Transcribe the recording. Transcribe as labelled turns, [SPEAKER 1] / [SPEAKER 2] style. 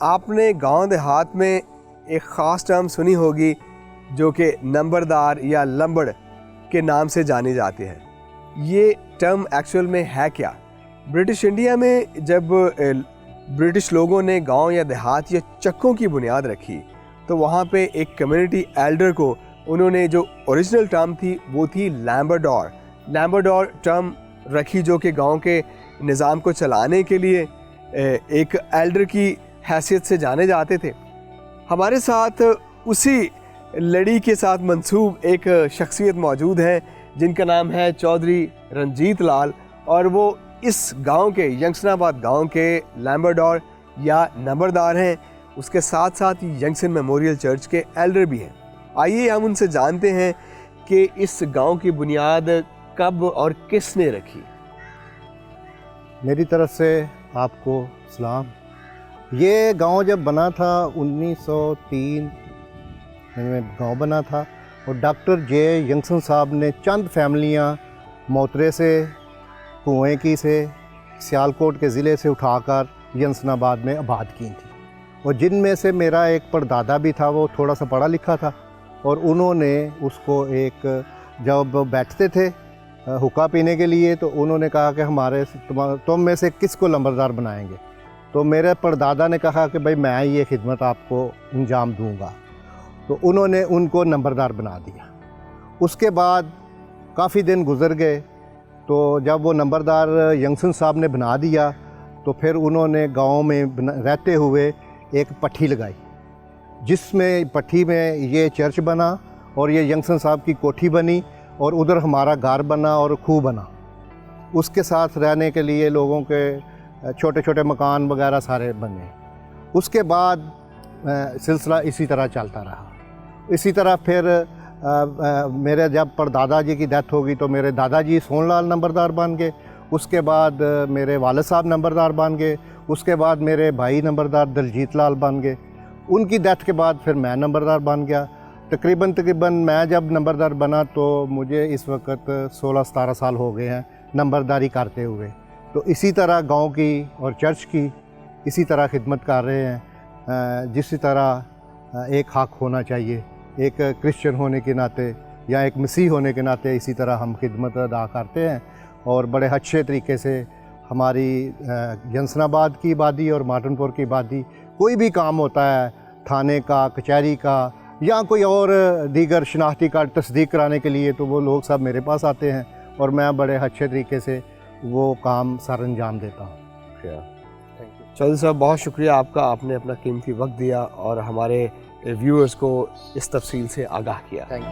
[SPEAKER 1] आपने गांव देहात में एक ख़ास टर्म सुनी होगी जो कि नंबरदार या लंबड़ के नाम से जानी जाती है। ये टर्म एक्चुअल में है क्या? ब्रिटिश इंडिया में जब ब्रिटिश लोगों ने गांव या देहात या चक्कों की बुनियाद रखी तो वहाँ पे एक कम्युनिटी एल्डर को उन्होंने जो ओरिजिनल टर्म थी वो थी लैम्बरडोर टर्म रखी, जो कि गांव के निज़ाम को चलाने के लिए एक एल्डर की हैसियत से जाने जाते थे। हमारे साथ उसी लड़ी के साथ मंसूब एक शख्सियत मौजूद है जिनका नाम है चौधरी रंजीत लाल, और वो इस गांव के यंगसनाबाद गांव के लैम्बरडोर या नंबरदार हैं। उसके साथ साथ यंगसन मेमोरियल चर्च के एल्डर भी हैं। आइए हम उनसे जानते हैं कि इस गांव की बुनियाद कब और किसने रखी।
[SPEAKER 2] मेरी तरफ से आपको सलाम। ये गांव जब बना था 1903 में गांव बना था, और डॉक्टर जे यंगसन साहब ने चंद फैमिलियां मोतरे से, कुएं की से, सियालकोट के ज़िले से उठाकर यंगसनाबाद में आबाद की थी। और जिनमें से मेरा एक परदादा भी था, वो थोड़ा सा पढ़ा लिखा था, और उन्होंने उसको एक जब बैठते थे हुक्का पीने के लिए तो उन्होंने कहा कि हमारे तुम में से किसको लंबरदार बनाएंगे। तो मेरे परदादा ने कहा कि भाई मैं ये खिदमत आपको अंजाम दूंगा, तो उन्होंने उनको नंबरदार बना दिया। उसके बाद काफ़ी दिन गुजर गए, तो जब वो नंबरदार यंगसन साहब ने बना दिया तो फिर उन्होंने गांव में रहते हुए एक पट्टी लगाई, जिसमें पट्टी में ये चर्च बना और ये यंगसन साहब की कोठी बनी, और उधर हमारा घर बना और खूह बना। उसके साथ रहने के लिए लोगों के छोटे छोटे मकान वगैरह सारे बने। उसके बाद सिलसिला इसी तरह चलता रहा। इसी तरह फिर मेरे जब परदादा जी की डेथ होगी तो मेरे दादाजी सोनलाल नंबरदार बन गए। उसके बाद मेरे वालिद साहब नंबरदार बन गए। उसके बाद मेरे भाई नंबरदार दलजीत लाल बन गए। उनकी डेथ के बाद फिर मैं नंबरदार बन गया। तकरीबन मैं जब नंबरदार बना तो मुझे इस वक्त 16-17 साल हो गए हैं नंबरदारी करते हुए। तो इसी तरह गांव की और चर्च की इसी तरह खिदमत कर रहे हैं, जिस तरह एक हक होना चाहिए, एक क्रिश्चियन होने के नाते या एक मसीह होने के नाते इसी तरह हम खिदमत अदा करते हैं। और बड़े अच्छे तरीके से हमारी यंगसनाबाद की आबादी और मार्टनपुर की आबादी, कोई भी काम होता है थाने का, कचहरी का या कोई और दीगर शनाख्ती कार्ड तस्दीक कराने के लिए, तो वो लोग सब मेरे पास आते हैं और मैं बड़े अच्छे तरीके से वो काम सर अंजाम देता हूँ।
[SPEAKER 1] थैंक यू चौधरी साहब, बहुत शुक्रिया आपका। आपने अपना कीमती वक्त दिया और हमारे व्यूअर्स को इस तफसील से आगाह किया।
[SPEAKER 2] Thank you.